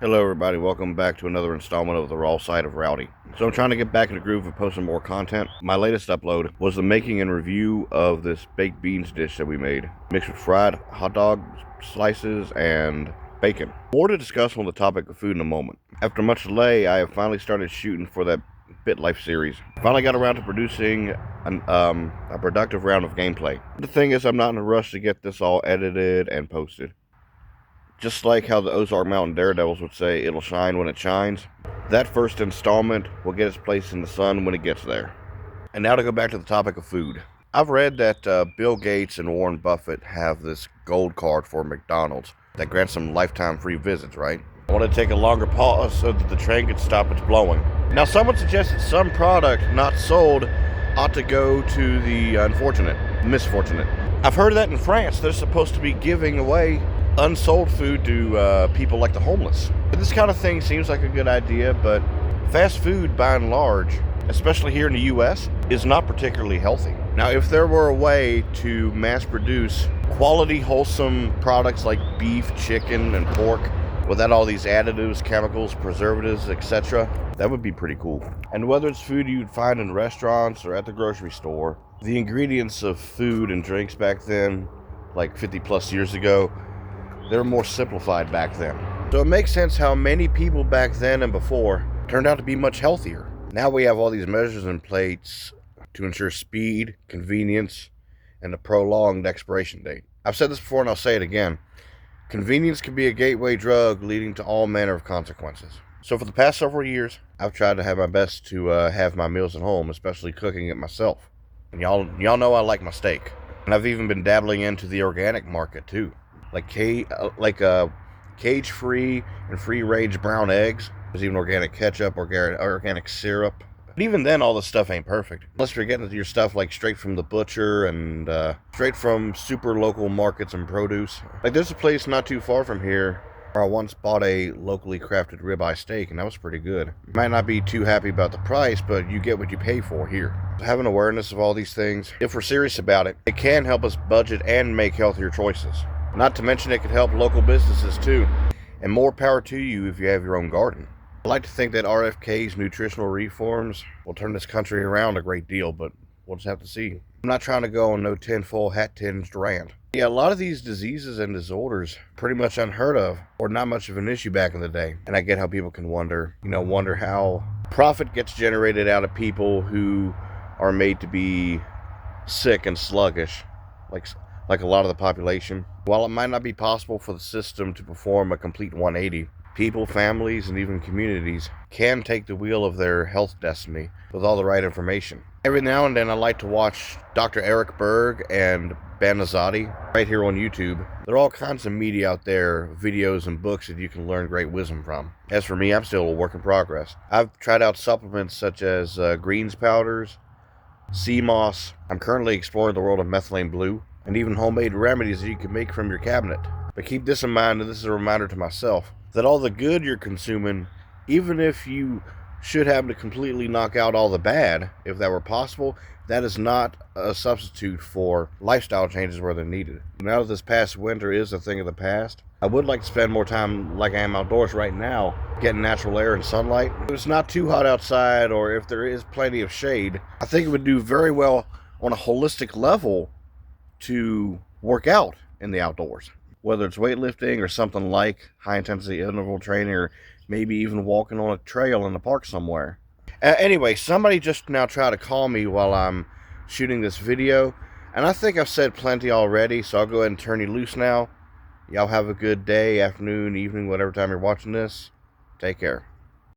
Hello everybody, welcome back to another installment of The Raw Side of Rowdy. So I'm trying to get back in the groove of posting more content. My latest upload was the making and review of this baked beans dish that we made, mixed with fried hot dog slices and bacon. More to discuss on the topic of food in a moment. After much delay, I have finally started shooting for that Bit Life series. Finally got around to producing a productive round of gameplay. The thing is, I'm not in a rush to get this all edited and posted. Just like how the Ozark Mountain Daredevils would say, it'll shine when it shines. That first installment will get its place in the sun when it gets there. And now to go back to the topic of food. I've read that Bill Gates and Warren Buffett have this gold card for McDonald's that grants them lifetime free visits, right? I want to take a longer pause so that the train can stop its blowing. Now, someone suggested some product not sold ought to go to the misfortunate. I've heard that in France, they're supposed to be giving away unsold food to people like the homeless. This kind of thing seems like a good idea, but fast food by and large, especially here in the US, is not particularly healthy. Now, if there were a way to mass produce quality, wholesome products like beef, chicken, and pork without all these additives, chemicals, preservatives, etc., that would be pretty cool. And whether it's food you'd find in restaurants or at the grocery store, the ingredients of food and drinks back then, like 50 plus years ago, they were more simplified back then. So it makes sense how many people back then and before turned out to be much healthier. Now we have all these measures in place to ensure speed, convenience, and a prolonged expiration date. I've said this before and I'll say it again. Convenience can be a gateway drug leading to all manner of consequences. So for the past several years, I've tried to have my best to have my meals at home, especially cooking it myself. And y'all know I like my steak. And I've even been dabbling into the organic market too. Like cage-free and free-range brown eggs. There's even organic ketchup, organic syrup. But even then, all this stuff ain't perfect. Unless you're getting your stuff like straight from the butcher and straight from super local markets and produce. Like there's a place not too far from here where I once bought a locally crafted ribeye steak, and that was pretty good. You might not be too happy about the price, but you get what you pay for here. Having awareness of all these things, if we're serious about it, it can help us budget and make healthier choices. Not to mention it could help local businesses too. And more power to you if you have your own garden. I like to think that RFK's nutritional reforms will turn this country around a great deal, but we'll just have to see. I'm not trying to go on no tinfoil hat tinged rant. Yeah, a lot of these diseases and disorders pretty much unheard of or not much of an issue back in the day. And I get how people can wonder how profit gets generated out of people who are made to be sick and sluggish, like a lot of the population. While it might not be possible for the system to perform a complete 180, people, families, and even communities can take the wheel of their health destiny with all the right information. Every now and then I like to watch Dr. Eric Berg and Banazati right here on YouTube. There are all kinds of media out there, videos and books that you can learn great wisdom from. As for me, I'm still a work in progress. I've tried out supplements such as greens powders, sea moss. I'm currently exploring the world of methylene blue, and even homemade remedies that you can make from your cabinet. But keep this in mind, and this is a reminder to myself, that all the good you're consuming, even if you should happen to completely knock out all the bad, if that were possible, that is not a substitute for lifestyle changes where they're needed. Now that this past winter is a thing of the past, I would like to spend more time like I am outdoors right now, getting natural air and sunlight. If it's not too hot outside, or if there is plenty of shade, I think it would do very well on a holistic level to work out in the outdoors, whether it's weightlifting or something like high intensity interval training, or maybe even walking on a trail in the park somewhere. Anyway, somebody just now tried to call me while I'm shooting this video, and I think I've said plenty already, so I'll go ahead and turn you loose now. Y'all have a good day, afternoon, evening, whatever time you're watching this. Take care.